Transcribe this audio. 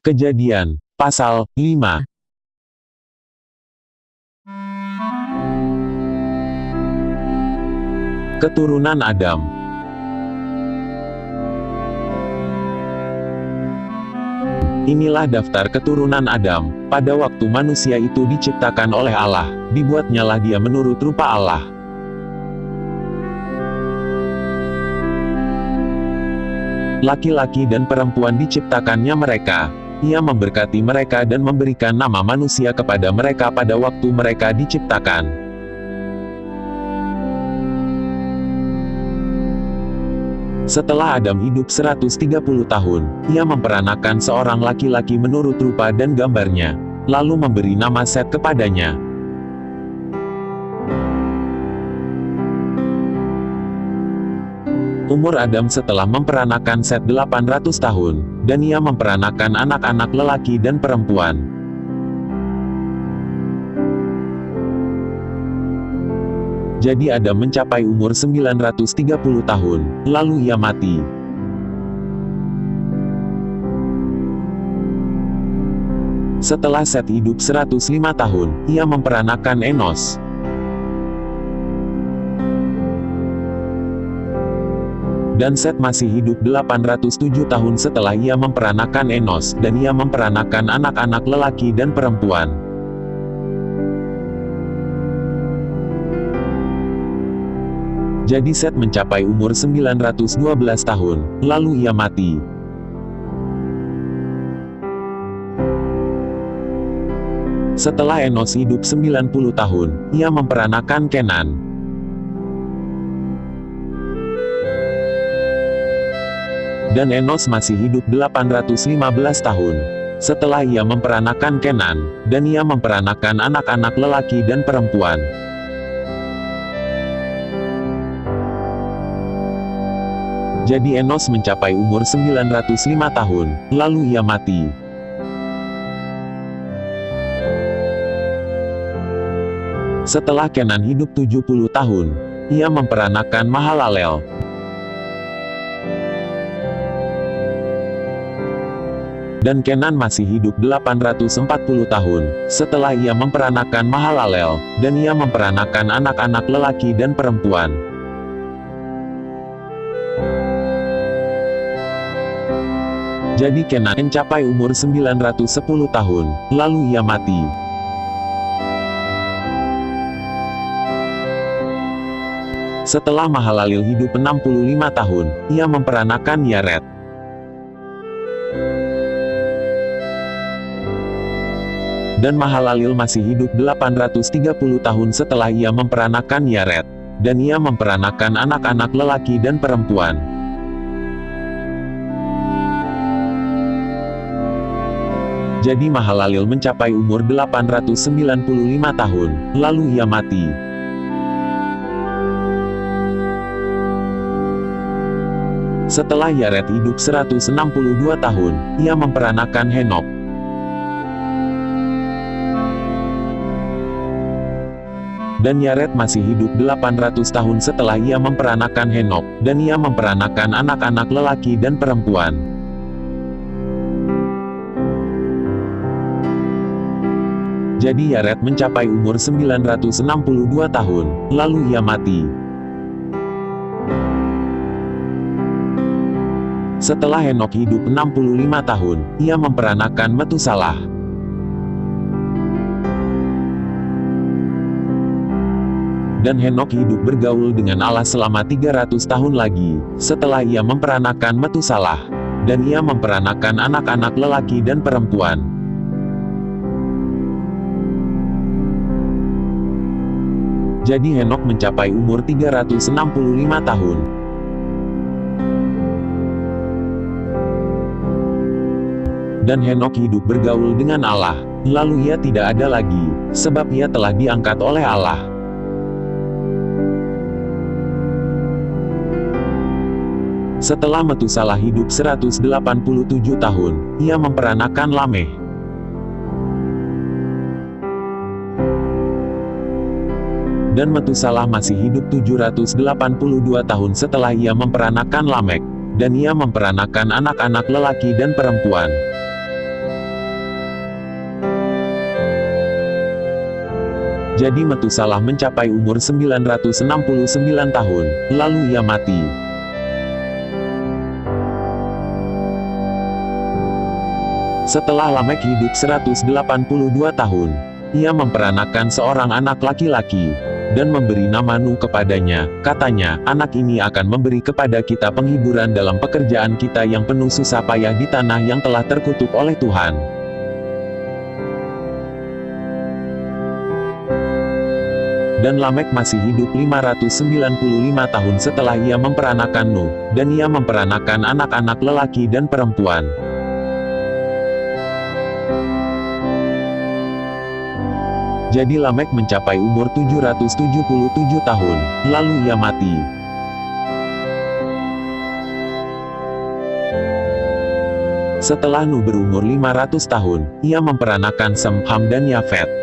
Kejadian, pasal 5. Keturunan Adam. Inilah daftar keturunan Adam. Pada waktu manusia itu diciptakan oleh Allah, dibuatnyalah dia menurut rupa Allah. Laki-laki dan perempuan diciptakannya mereka. Ia memberkati mereka dan memberikan nama manusia kepada mereka pada waktu mereka diciptakan. Setelah Adam hidup 130 tahun, ia memperanakan seorang laki-laki menurut rupa dan gambarnya, lalu memberi nama Set kepadanya. Umur Adam setelah memperanakan Set 800 tahun, dan ia memperanakan anak-anak lelaki dan perempuan. Jadi Adam mencapai umur 930 tahun, lalu ia mati. Setelah Set hidup 105 tahun, ia memperanakan Enos. Dan Set masih hidup 807 tahun setelah ia memperanakan Enos, dan ia memperanakan anak-anak lelaki dan perempuan. Jadi Set mencapai umur 912 tahun, lalu ia mati. Setelah Enos hidup 90 tahun, ia memperanakan Kenan. Dan Enos masih hidup 815 tahun. Setelah ia memperanakan Kenan, dan ia memperanakan anak-anak lelaki dan perempuan. Jadi Enos mencapai umur 905 tahun, lalu ia mati. Setelah Kenan hidup 70 tahun, ia memperanakan Mahalalel. Dan Kenan masih hidup 840 tahun, setelah ia memperanakan Mahalalel, dan ia memperanakan anak-anak lelaki dan perempuan. Jadi Kenan mencapai umur 910 tahun, lalu ia mati. Setelah Mahalalel hidup 65 tahun, ia memperanakan Yared. Dan Mahalalel masih hidup 830 tahun setelah ia memperanakan Yared. Dan ia memperanakan anak-anak lelaki dan perempuan. Jadi Mahalalel mencapai umur 895 tahun, lalu ia mati. Setelah Yared hidup 162 tahun, ia memperanakan Henok. Dan Yared masih hidup 800 tahun setelah ia memperanakan Henok, dan ia memperanakan anak-anak lelaki dan perempuan. Jadi Yared mencapai umur 962 tahun, lalu ia mati. Setelah Henok hidup 65 tahun, ia memperanakan Metusalah. Dan Henok hidup bergaul dengan Allah selama 300 tahun lagi, setelah ia memperanakan Metusalah. Dan ia memperanakan anak-anak lelaki dan perempuan. Jadi Henok mencapai umur 365 tahun. Dan Henok hidup bergaul dengan Allah. Lalu ia tidak ada lagi, sebab ia telah diangkat oleh Allah. Setelah Metusalah hidup 187 tahun, ia memperanakan Lameh. Dan Metusalah masih hidup 782 tahun setelah ia memperanakan Lamek. Dan ia memperanakan anak-anak lelaki dan perempuan. Jadi Metusalah mencapai umur 969 tahun, lalu ia mati. Setelah Lamek hidup 182 tahun, ia memperanakan seorang anak laki-laki, dan memberi nama Nuh kepadanya. Katanya, anak ini akan memberi kepada kita penghiburan dalam pekerjaan kita yang penuh susah payah di tanah yang telah terkutuk oleh Tuhan. Dan Lamek masih hidup 595 tahun setelah ia memperanakan Nuh, dan ia memperanakan anak-anak lelaki dan perempuan. Jadi Lamek mencapai umur 777 tahun, lalu ia mati. Setelah Nuh berumur 500 tahun, ia memperanakan Sem, Ham dan Yafet.